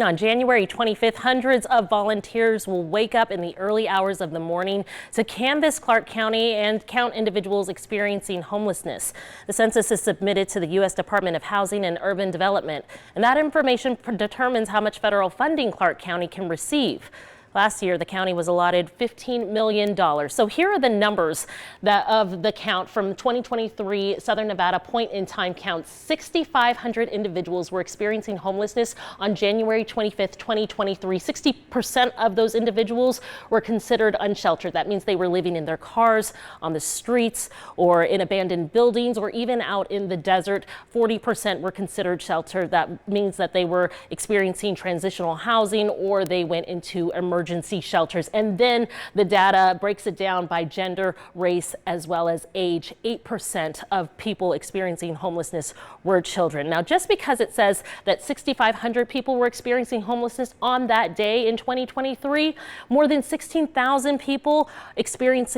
On January 25th, hundreds of volunteers will wake up in the early hours of the morning to canvass Clark County and count individuals experiencing homelessness. The census is submitted to the U.S. Department of Housing and Urban Development, and that information determines how much federal funding Clark County can receive. Last year, the county was allotted $15 million. So here are the numbers of the count from 2023 Southern Nevada point-in-time count. 6,500 individuals were experiencing homelessness on January 25th, 2023. 60% of those individuals were considered unsheltered. That means they were living in their cars, on the streets, or in abandoned buildings, or even out in the desert. 40% were considered sheltered. That means that they were experiencing transitional housing or they went into emergency shelters. And then the data breaks it down by gender, race, as well as age. 8% of people experiencing homelessness were children. Now, just because it says that 6,500 people were experiencing homelessness on that day in 2023, more than 16,000 people experience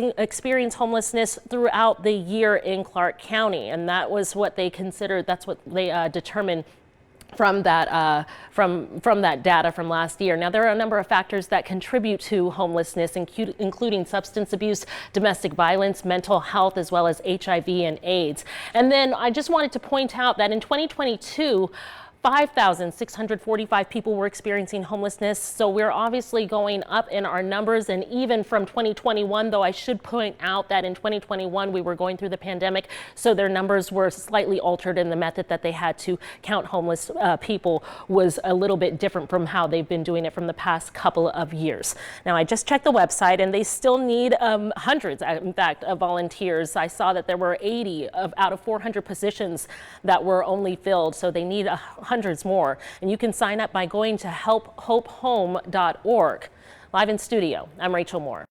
homelessness throughout the year in Clark County. And that was what they considered, that's what they determined from that data from last year. Now, there are a number of factors that contribute to homelessness, including substance abuse, domestic violence, mental health, as well as HIV and AIDS. And then I just wanted to point out that in 2022, 5,645 people were experiencing homelessness. So we're obviously going up in our numbers, and even from 2021, though I should point out that in 2021 we were going through the pandemic, so their numbers were slightly altered, and the method that they had to count homeless people was a little bit different from how they've been doing it from the past couple of years. Now, I just checked the website, and they still need hundreds, in fact, of volunteers. I saw that there were 80 out of 400 positions that were only filled, so they need hundreds more. And you can sign up by going to helphopehome.org. Live in studio, I'm Rachel Moore.